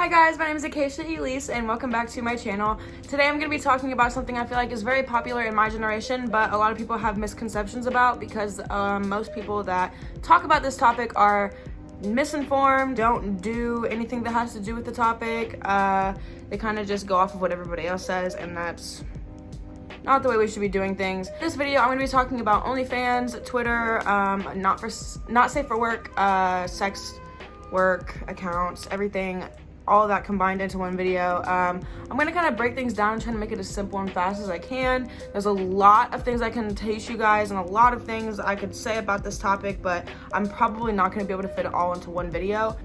Hi guys, my name is Acacia-Elise and welcome back to my channel. Today I'm going to be talking about something I feel like is very popular in my generation, but a lot of people have misconceptions about because most people that talk about this topic are misinformed, don't do anything that has to do with the topic. They kind of just go off of what everybody else says, and that's not the way we should be doing things. In this video, I'm going to be talking about Onlyfans, Twitter, not safe for work, sex work accounts, everything, all of that combined into one video. I'm going to kind of break things down and try to make it as simple and fast as I can. There's a lot of things I can teach you guys and a lot of things I could say about this topic, but I'm probably not going to be able to fit it all into one video.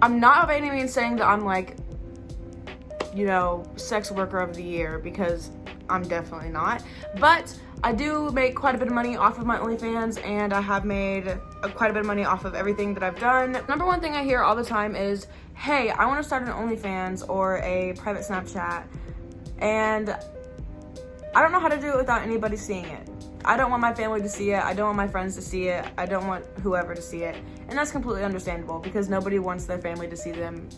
I'm not by any means saying that I'm like, you know, sex worker of the year, because I'm definitely not, but I do make quite a bit of money off of my OnlyFans, and I have made quite a bit of money off of everything that I've done. Number one thing I hear all the time is, hey, I want to start an OnlyFans or a private Snapchat, and I don't know how to do it without anybody seeing it. I don't want my family to see it. I don't want my friends to see it. I don't want whoever to see it. And that's completely understandable because nobody wants their family to see them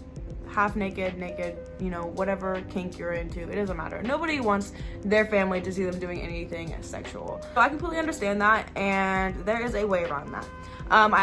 half naked, naked, you know, whatever kink you're into, it doesn't matter. Nobody wants their family to see them doing anything sexual. So I completely understand that, and there is a way around that.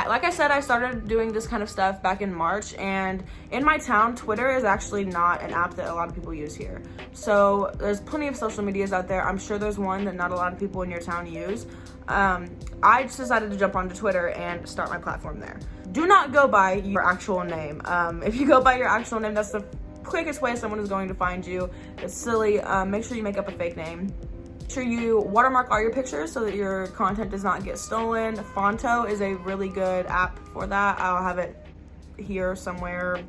Like I said, I started doing this kind of stuff back in March, and in my town, Twitter is actually not an app that a lot of people use here. So there's plenty of social medias out there. I'm sure there's one that not a lot of people in your town use. I just decided to jump onto Twitter and start my platform there. Do not go by your actual name. If you go by your actual name, that's the quickest way someone is going to find you. It's silly. Make sure you make up a fake name. Make sure you watermark all your pictures so that your content does not get stolen. Fonto is a really good app for that. I'll have it here somewhere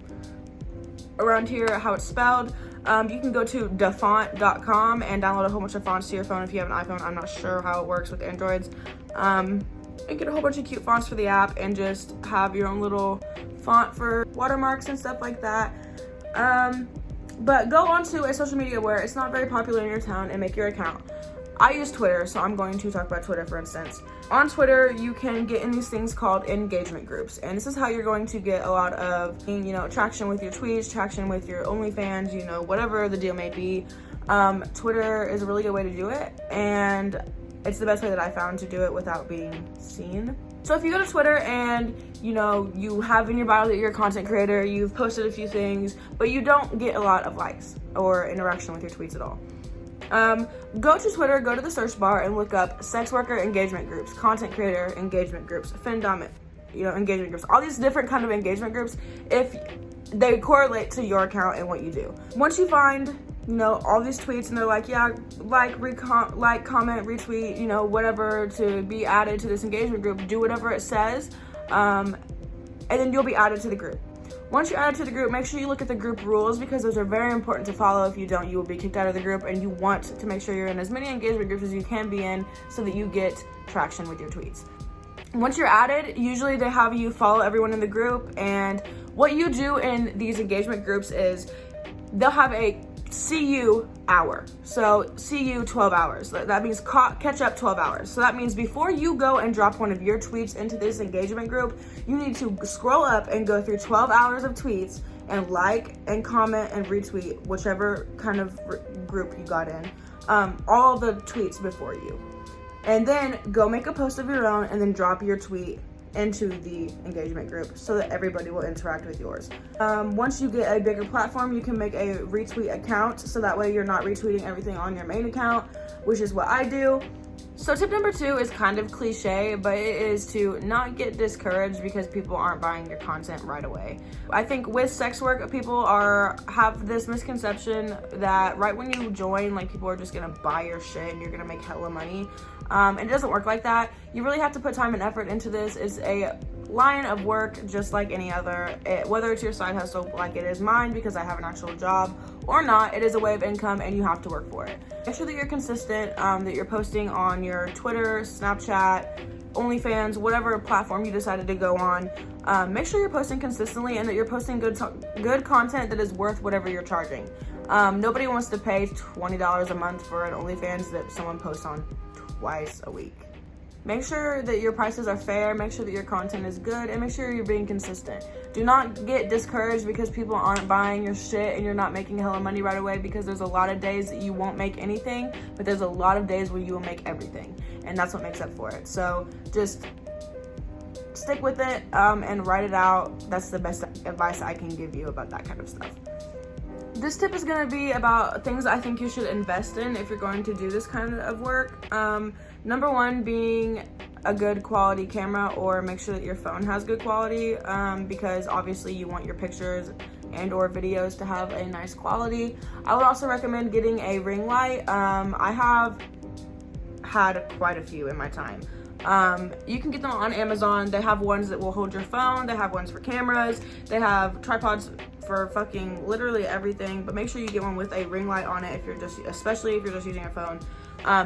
around here, how it's spelled. You can go to dafont.com and download a whole bunch of fonts to your phone if you have an iPhone. I'm not sure how it works with Androids. And get a whole bunch of cute fonts for the app and just have your own little font for watermarks and stuff like that. But go onto a social media where it's not very popular in your town and make your account. I use Twitter, so I'm going to talk about Twitter, for instance. On Twitter, you can get in these things called engagement groups, and this is how you're going to get a lot of, you know, traction with your tweets, traction with your OnlyFans, you know, whatever the deal may be. Twitter is a really good way to do it, and it's the best way that I found to do it without being seen. So if you go to Twitter and, you know, you have in your bio that you're a content creator, you've posted a few things, but you don't get a lot of likes or interaction with your tweets at all. Go to Twitter, go to the search bar and look up sex worker engagement groups, content creator engagement groups, findom, you know, engagement groups, all these different kind of engagement groups if they correlate to your account and what you do. Once you find, you know, all these tweets and they're like, yeah, like, comment, retweet, you know, whatever to be added to this engagement group, do whatever it says, and then you'll be added to the group. Once you're added to the group, make sure you look at the group rules because those are very important to follow. If you don't, you will be kicked out of the group, and you want to make sure you're in as many engagement groups as you can be in so that you get traction with your tweets. Once you're added, usually they have you follow everyone in the group, and what you do in these engagement groups is they'll have a see you hour. So see you 12 hours. That means catch up 12 hours. So that means before you go and drop one of your tweets into this engagement group, you need to scroll up and go through 12 hours of tweets and like and comment and retweet whichever kind of group you got in, all the tweets before you. And then go make a post of your own and then drop your tweet into the engagement group so that everybody will interact with yours. Once you get a bigger platform, you can make a retweet account so that way you're not retweeting everything on your main account, which is what I do. So tip number 2 is kind of cliche, but it is to not get discouraged because people aren't buying your content right away. I think with sex work, people have this misconception that right when you join, like, people are just gonna buy your shit and you're gonna make hella money. And it doesn't work like that. You really have to put time and effort into this. It's a line of work just like any other. Whether it's your side hustle like it is mine because I have an actual job or not, it is a way of income and you have to work for it. Make sure that you're consistent, that you're posting on your Twitter, Snapchat, OnlyFans, whatever platform you decided to go on. Make sure you're posting consistently and that you're posting good content that is worth whatever you're charging. Nobody wants to pay $20 a month for an OnlyFans that someone posts on twice a week. Make sure that your prices are fair, make sure that your content is good, and make sure you're being consistent. Do not get discouraged because people aren't buying your shit and you're not making hella money right away, because there's a lot of days that you won't make anything, but there's a lot of days where you will make everything, and that's what makes up for it. So just stick with it and write it out. That's the best advice I can give you about that kind of stuff. This tip is going to be about things I think you should invest in if you're going to do this kind of work. Number one being a good quality camera, or make sure that your phone has good quality, because obviously you want your pictures and or videos to have a nice quality. I would also recommend getting a ring light. I have had quite a few in my time. You can get them on Amazon. They have ones that will hold your phone, they have ones for cameras, they have tripods for fucking literally everything, but make sure you get one with a ring light on it especially if you're just using your phone,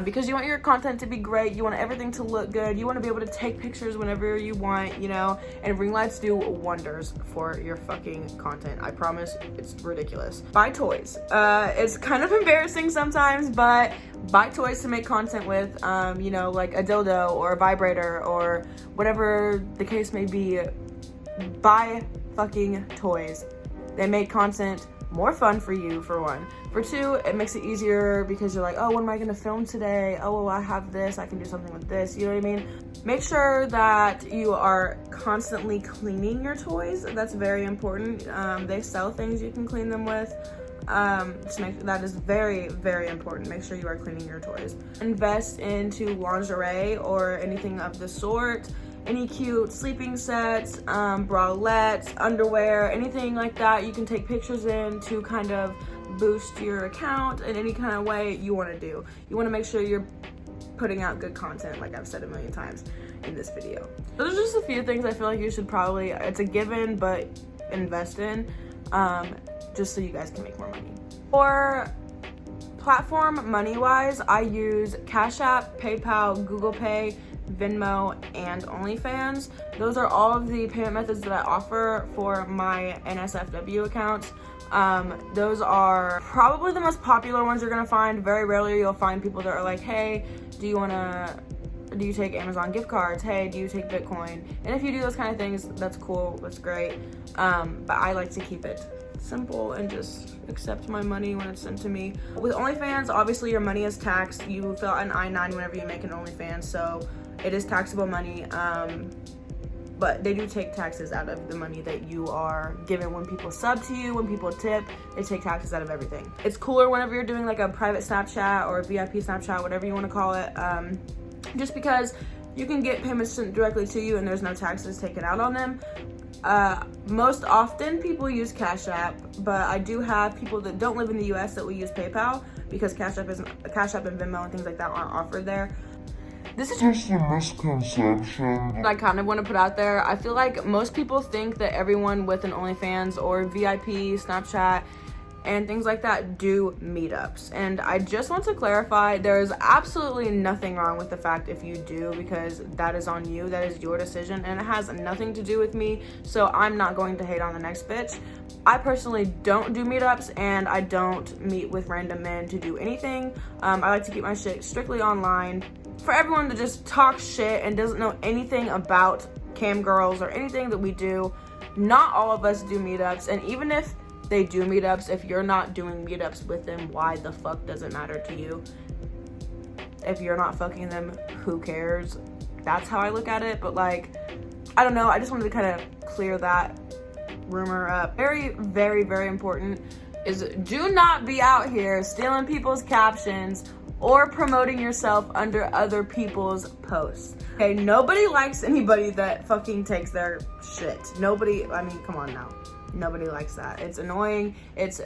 because you want your content to be great, you want everything to look good, you want to be able to take pictures whenever you want, and ring lights do wonders for your fucking content. I promise, it's ridiculous. Buy toys. It's kind of embarrassing sometimes, but buy toys to make content with, like a dildo or a vibrator or whatever the case may be. Buy fucking toys. They make content more fun for you, for one. For two, it makes it easier because you're like, oh, what am I gonna film today? Oh, well, I have this, I can do something with this, you know what I mean? Make sure that you are constantly cleaning your toys. That's very important. They sell things you can clean them with. That is very, very important. Make sure you are cleaning your toys. Invest into lingerie or anything of the sort. Any cute sleeping sets, bralettes, underwear, anything like that you can take pictures in to kind of boost your account in any kind of way you want to do. You want to make sure you're putting out good content, like I've said a million times in this video. Those are just a few things I feel like you should probably, it's a given, but invest in, just so you guys can make more money. For platform money-wise, I use Cash App, PayPal, Google Pay, Venmo, and Onlyfans. Those are all of the payment methods that I offer for my NSFW accounts. Those are probably the most popular ones you're gonna find. Very rarely you'll find people that are like, hey, do you take Amazon gift cards? Hey, do you take Bitcoin? And if you do those kind of things, that's cool, that's great. But I like to keep it simple and just accept my money when it's sent to me. With OnlyFans, obviously your money is taxed. You fill out an I-9 whenever you make an OnlyFans, so it is taxable money. But they do take taxes out of the money that you are given when people sub to you, when people tip. They take taxes out of everything. It's cooler whenever you're doing like a private Snapchat or a VIP Snapchat, whatever you want to call it, just because you can get payments sent directly to you and there's no taxes taken out on them. Most often people use Cash App, but I do have people that don't live in the US that will use PayPal because Cash App and Venmo and things like that aren't offered there. This is just a misconception I kind of want to put out there. I feel like most people think that everyone with an OnlyFans or VIP, Snapchat, and things like that do meetups. And I just want to clarify, there's absolutely nothing wrong with the fact if you do, because that is on you, that is your decision, and it has nothing to do with me, so I'm not going to hate on the next bitch. I personally don't do meetups, and I don't meet with random men to do anything. I like to keep my shit strictly online. For everyone that just talks shit and doesn't know anything about cam girls or anything that we do, not all of us do meetups, and even if they do meetups, if you're not doing meetups with them, why the fuck does it matter to you? If you're not fucking them, who cares? That's how I look at it, but like, I don't know, I just wanted to kind of clear that rumor up. Very, very, very important is do not be out here stealing people's captions or promoting yourself under other people's posts. Okay, nobody likes anybody that fucking takes their shit. Nobody, I mean, come on now. Nobody likes that. It's annoying. It's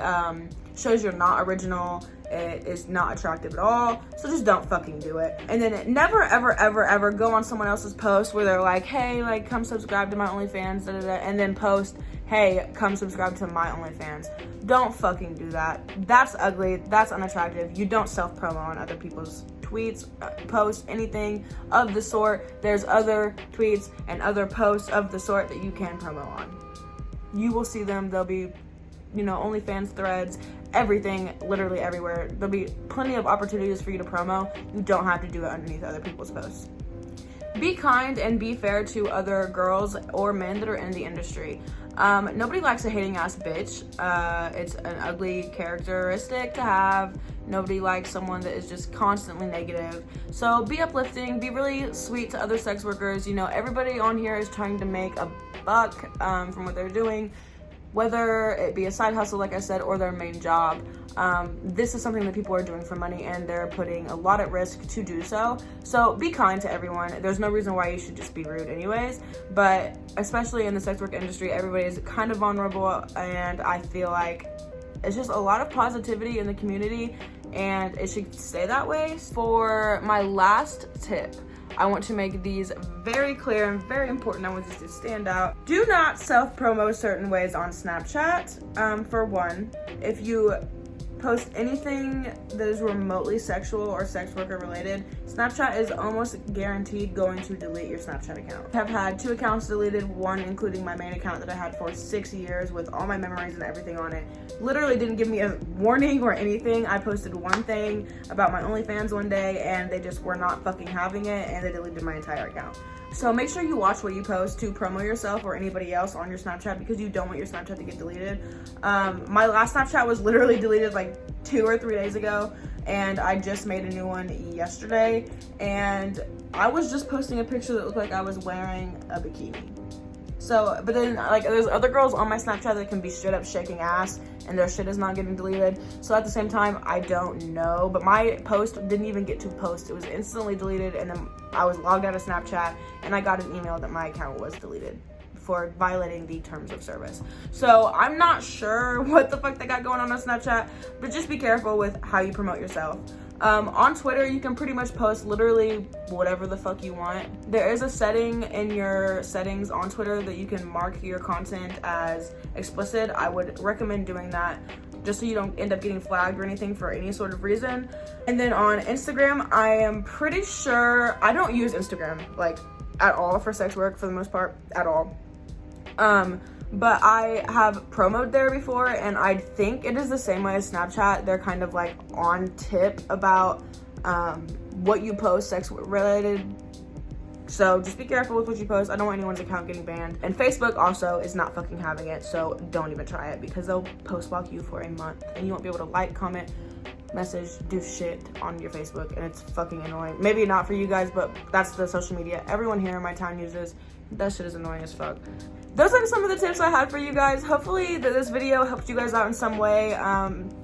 shows you're not original. It is not attractive at all. So just don't fucking do it. And then never, ever, ever, ever go on someone else's post where they're like, hey, like, come subscribe to my OnlyFans, da, da, da, and then post, hey, come subscribe to my OnlyFans. Don't fucking do that. That's ugly. That's unattractive. You don't self-promo on other people's tweets, posts, anything of the sort. There's other tweets and other posts of the sort that you can promo on. You will see them. There'll be, OnlyFans threads, everything, literally everywhere. There'll be plenty of opportunities for you to promo. You don't have to do it underneath other people's posts. be kind and be fair to other girls or men that are in the industry. Nobody likes a hating ass bitch. It's an ugly characteristic to have. Nobody likes someone that is just constantly negative. So be uplifting, be really sweet to other sex workers. You know, everybody on here is trying to make a buck from what they're doing, whether it be a side hustle, like I said, or their main job. This is something that people are doing for money, and they're putting a lot at risk to do so. So be kind to everyone. There's no reason why you should just be rude anyways, but especially in the sex work industry, everybody is kind of vulnerable, and I feel like it's just a lot of positivity in the community, and it should stay that way. For my last tip, I want to make these very clear and very important. I want this to stand out. Do not self-promo certain ways on Snapchat. For one, if you post anything that is remotely sexual or sex worker related, Snapchat is almost guaranteed going to delete your Snapchat account. I have had 2 accounts deleted, one including my main account that I had for 6 years with all my memories and everything on it. Literally didn't give me a warning or anything. I posted one thing about my Onlyfans one day and they just were not fucking having it, and they deleted my entire account. So make sure you watch what you post to promo yourself or anybody else on your Snapchat, because you don't want your Snapchat to get deleted. My last Snapchat was literally deleted like 2 or 3 days ago, and I just made a new one yesterday, and I was just posting a picture that looked like I was wearing a bikini. So, but then like there's other girls on my Snapchat that can be straight up shaking ass and their shit is not getting deleted. So at the same time, I don't know, but my post didn't even get to post. It was instantly deleted, and then I was logged out of Snapchat and I got an email that my account was deleted for violating the terms of service. So I'm not sure what the fuck they got going on Snapchat, but just be careful with how you promote yourself. On Twitter, you can pretty much post literally whatever the fuck you want. There is a setting in your settings on Twitter that you can mark your content as explicit. I would recommend doing that just so you don't end up getting flagged or anything for any sort of reason. And then on Instagram, I am pretty sure, I don't use Instagram like at all for sex work for the most part, at all. But I have promoted there before, and I think it is the same way as Snapchat. They're kind of like on tip about what you post sex related. So just be careful with what you post. I don't want anyone's account getting banned. And Facebook also is not fucking having it, so don't even try it, because they'll post block you for a month and you won't be able to like, comment, message, do shit on your Facebook, and it's fucking annoying. Maybe not for you guys, but that's the social media everyone here in my town uses. That shit is annoying as fuck. Those are some of the tips I had for you guys. Hopefully this video helped you guys out in some way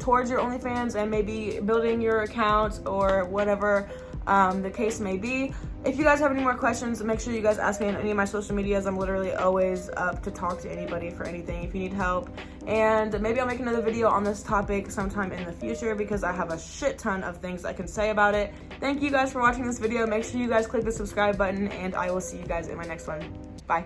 towards your OnlyFans and maybe building your account or whatever the case may be. If you guys have any more questions, make sure you guys ask me on any of my social medias. I'm literally always up to talk to anybody for anything if you need help. And maybe I'll make another video on this topic sometime in the future, because I have a shit ton of things I can say about it. Thank you guys for watching this video. Make sure you guys click the subscribe button, and I will see you guys in my next one. Bye.